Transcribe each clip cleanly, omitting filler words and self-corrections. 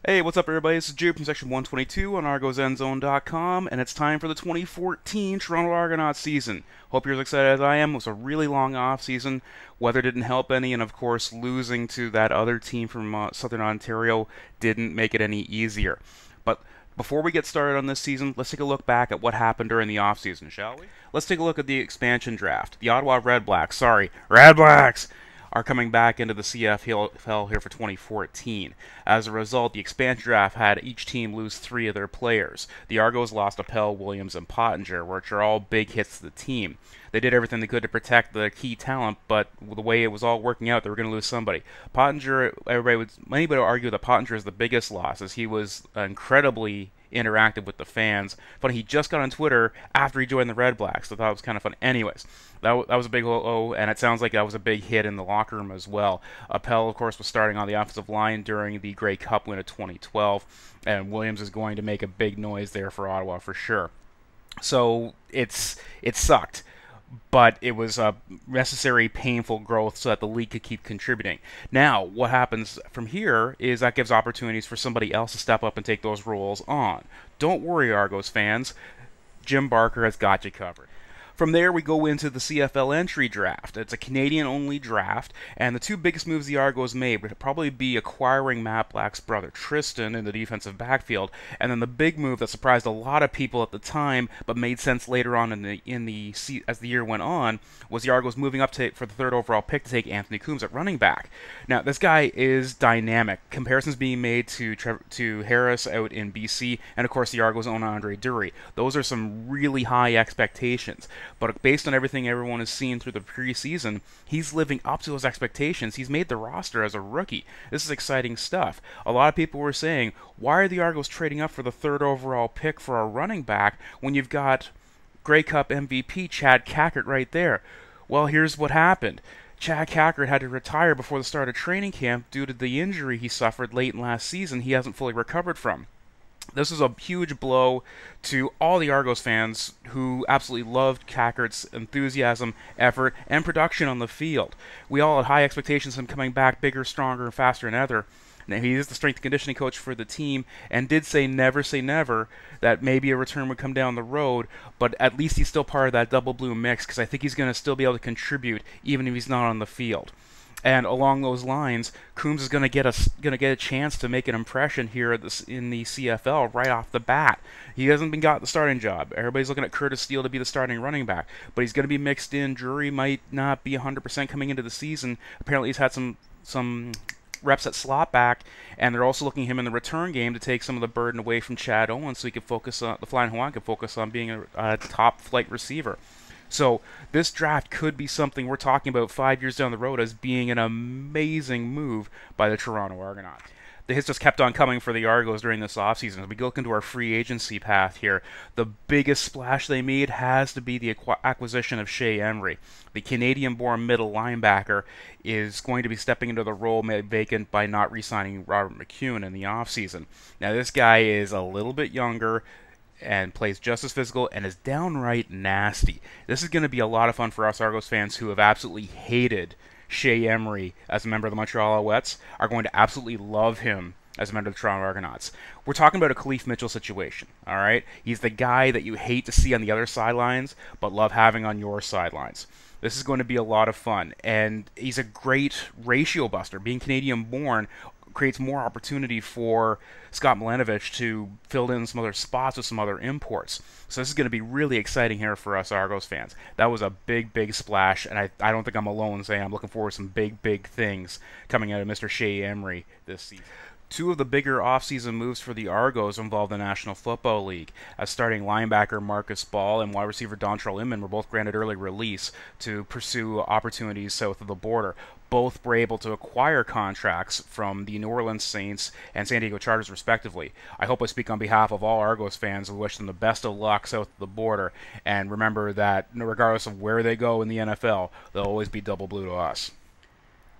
Hey, what's up, everybody? This is Jude from Section 122 on ArgosEndzone.com, and it's time for the 2014 Toronto Argonauts season. Hope you're as excited as I am. It was a really long off season. Weather didn't help any, and of course, losing to that other team from Southern Ontario didn't make it any easier. But before we get started on this season, let's take a look back at what happened during the off season, shall we? Let's take a look at the expansion draft. The Ottawa Red Blacks, are coming back into the CFL here for 2014. As a result, the expansion draft had each team lose 3 of their players. The Argos lost Appel, Williams, and Pottinger, which are all big hits to the team. They did everything they could to protect the key talent, but the way it was all working out, they were going to lose somebody. Pottinger, anybody would argue that Pottinger is the biggest loss, as he was incredibly interactive with the fans. Funny, he just got on Twitter after he joined the Red Blacks, so I thought it was kind of fun. Anyways, that was a big oh, and it sounds like that was a big hit in the locker room as well. Appel, of course, was starting on the offensive line during the Grey Cup win of 2012, and Williams is going to make a big noise there for Ottawa for sure. So it sucked, but it was a necessary, painful growth so that the league could keep contributing. Now, what happens from here is that gives opportunities for somebody else to step up and take those roles on. Don't worry, Argos fans. Jim Barker has got you covered. From there, we go into the CFL entry draft. It's a Canadian-only draft, and the 2 biggest moves the Argos made would probably be acquiring Matt Black's brother Tristan in the defensive backfield, and then the big move that surprised a lot of people at the time, but made sense later on as the year went on, was the Argos moving up for the 3rd overall pick to take Anthony Coombs at running back. Now, this guy is dynamic. Comparisons being made to Harris out in BC, and of course the Argos' own Andre Dury. Those are some really high expectations. But based on everything everyone has seen through the preseason, he's living up to those expectations. He's made the roster as a rookie. This is exciting stuff. A lot of people were saying, why are the Argos trading up for the 3rd overall pick for a running back when you've got Grey Cup MVP Chad Cackert right there? Well, here's what happened. Chad Cackert had to retire before the start of training camp due to the injury he suffered late in last season he hasn't fully recovered from. This is a huge blow to all the Argos fans who absolutely loved Cackert's enthusiasm, effort, and production on the field. We all had high expectations of him coming back bigger, stronger, and faster than ever. Now, he is the strength and conditioning coach for the team and did say never, that maybe a return would come down the road, but at least he's still part of that double blue mix because I think he's going to still be able to contribute even if he's not on the field. And along those lines, Coombs is going to get a chance to make an impression here in the CFL right off the bat. He hasn't been got the starting job. Everybody's looking at Curtis Steele to be the starting running back, but he's going to be mixed in. Drury might not be 100% coming into the season. Apparently, he's had some reps at slot back, and they're also looking at him in the return game to take some of the burden away from Chad Owens, so he can focus on the Flying Hawaiian can focus on being a top flight receiver. So this draft could be something we're talking about 5 years down the road as being an amazing move by the Toronto Argonauts. The hits just kept on coming for the Argos during this offseason. As we look into our free agency path here, the biggest splash they made has to be the acquisition of Shea Emery. The Canadian-born middle linebacker is going to be stepping into the role made vacant by not re-signing Robert McCune in the offseason. Now, this guy is a little bit younger and plays just as physical and is downright nasty. This is going to be a lot of fun for us Argos fans who have absolutely hated Shea Emery as a member of the Montreal Alouettes, are going to absolutely love him as a member of the Toronto Argonauts. We're talking about a Khalif Mitchell situation, all right? He's the guy that you hate to see on the other sidelines, but love having on your sidelines. This is going to be a lot of fun, and he's a great ratio buster. Being Canadian-born creates more opportunity for Scott Milanovich to fill in some other spots with some other imports. So this is going to be really exciting here for us Argos fans. That was a big splash, and I don't think I'm alone saying I'm looking forward to some big things coming out of Mr. Shea Emery this season. 2 of the bigger offseason moves for the Argos involved the National Football League, as starting linebacker Marcus Ball and wide receiver Dontrell Inman were both granted early release to pursue opportunities south of the border. Both were able to acquire contracts from the New Orleans Saints and San Diego Chargers, respectively. I hope I speak on behalf of all Argos fans and wish them the best of luck south of the border. And remember that regardless of where they go in the NFL, they'll always be double blue to us.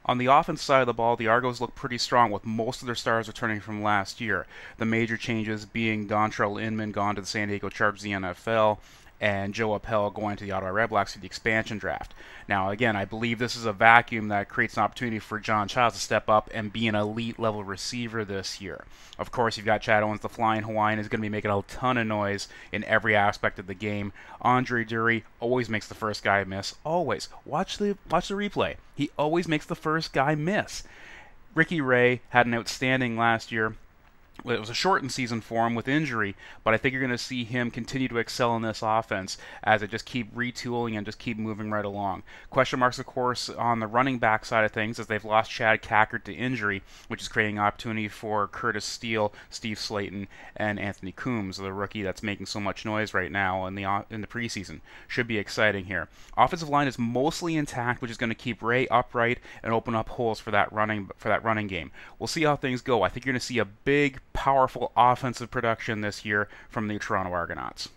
On the offense side of the ball, the Argos look pretty strong with most of their stars returning from last year. The major changes being Dontrell Inman gone to the San Diego Chargers, the NFL, and Joe Appel going to the Ottawa Redblacks for the expansion draft. Now, again, I believe this is a vacuum that creates an opportunity for John Childs to step up and be an elite level receiver this year. Of course, you've got Chad Owens, the Flying Hawaiian, is going to be making a ton of noise in every aspect of the game. Andre Dury always makes the first guy miss. Always. Watch the replay. He always makes the first guy miss. Ricky Ray had an outstanding last year. It was a shortened season for him with injury, but I think you're going to see him continue to excel in this offense as they just keep retooling and just keep moving right along. Question marks, of course, on the running back side of things as they've lost Chad Cackert to injury, which is creating an opportunity for Curtis Steele, Steve Slayton, and Anthony Coombs, the rookie that's making so much noise right now in the preseason. Should be exciting here. Offensive line is mostly intact, which is going to keep Ray upright and open up holes for that running game. We'll see how things go. I think you're going to see a big, powerful offensive production this year from the Toronto Argonauts.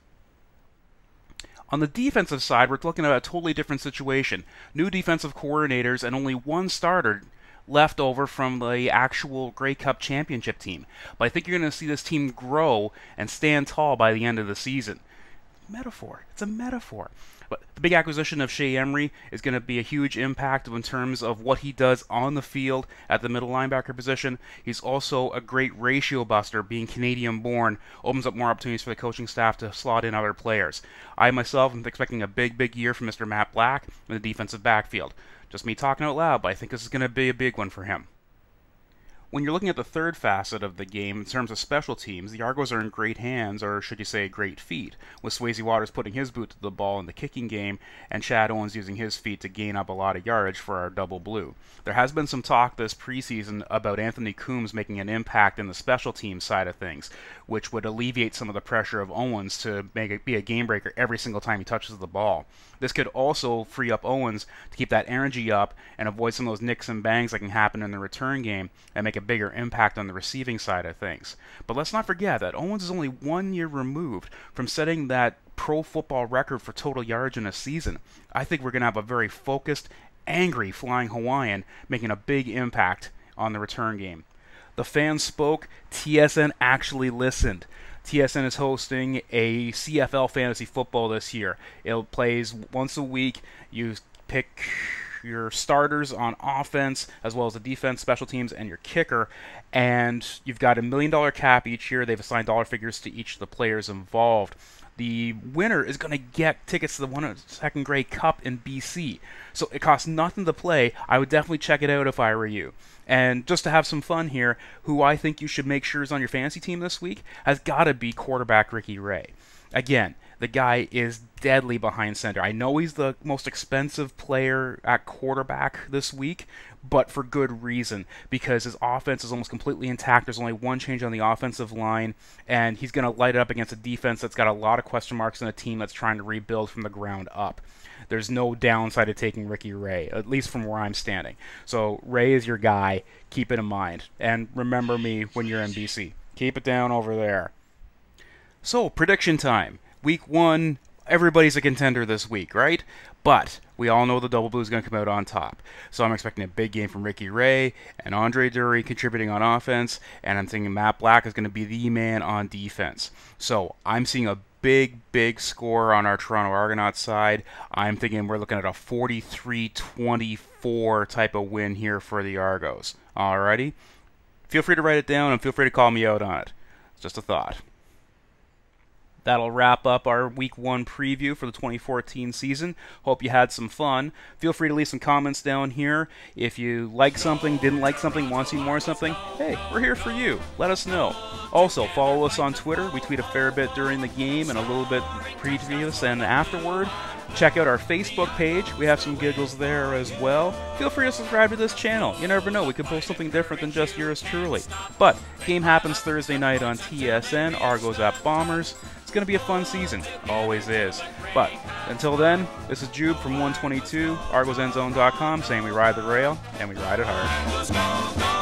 On the defensive side, we're looking at a totally different situation. New defensive coordinators and only one starter left over from the actual Grey Cup championship team. But I think you're going to see this team grow and stand tall by the end of the season. Metaphor. It's a metaphor. But the big acquisition of Shea Emery is going to be a huge impact in terms of what he does on the field at the middle linebacker position. He's also a great ratio buster, being Canadian-born, opens up more opportunities for the coaching staff to slot in other players. I myself am expecting a big year from Mr. Matt Black in the defensive backfield. Just me talking out loud, but I think this is going to be a big one for him. When you're looking at the third facet of the game in terms of special teams, the Argos are in great hands, or should you say great feet, with Swayze Waters putting his boot to the ball in the kicking game and Chad Owens using his feet to gain up a lot of yardage for our double blue. There has been some talk this preseason about Anthony Coombs making an impact in the special team side of things, which would alleviate some of the pressure of Owens to make it be a game breaker every single time he touches the ball. This could also free up Owens to keep that energy up and avoid some of those nicks and bangs that can happen in the return game and make a bigger impact on the receiving side of things. But let's not forget that Owens is only 1 year removed from setting that pro football record for total yards in a season. I think we're going to have a very focused, angry Flying Hawaiian making a big impact on the return game. The fans spoke. TSN actually listened. TSN is hosting a CFL fantasy football this year. It plays once a week. You pick your starters on offense, as well as the defense, special teams, and your kicker. And you've got $1 million cap each year. They've assigned dollar figures to each of the players involved. The winner is going to get tickets to the 102nd Grey Cup in BC. So it costs nothing to play. I would definitely check it out if I were you. And just to have some fun here, who I think you should make sure is on your fantasy team this week has got to be quarterback Ricky Ray. Again, the guy is deadly behind center. I know he's the most expensive player at quarterback this week, but for good reason, because his offense is almost completely intact. There's only one change on the offensive line, and he's going to light it up against a defense that's got a lot of question marks and a team that's trying to rebuild from the ground up. There's no downside to taking Ricky Ray, at least from where I'm standing. So Ray is your guy. Keep it in mind. And remember me when you're in BC. Keep it down over there. So, prediction time. Week 1, everybody's a contender this week, right? But we all know the Double Blue is going to come out on top. So I'm expecting a big game from Ricky Ray and Andre Dury contributing on offense, and I'm thinking Matt Black is going to be the man on defense. So I'm seeing a big score on our Toronto Argonauts side. I'm thinking we're looking at a 43-24 type of win here for the Argos. Alrighty? Feel free to write it down and feel free to call me out on it. It's just a thought. That'll wrap up our Week 1 preview for the 2014 season. Hope you had some fun. Feel free to leave some comments down here. If you like something, didn't like something, want to see more of something, hey, we're here for you. Let us know. Also, follow us on Twitter. We tweet a fair bit during the game and a little bit previous and afterward. Check out our Facebook page. We have some giggles there as well. Feel free to subscribe to this channel. You never know, we could post something different than just yours truly. But, game happens Thursday night on TSN, Argos at Bombers. It's going to be a fun season. Always is. But, until then, this is Jube from 122, ArgosEndzone.com, saying we ride the rail, and we ride it hard.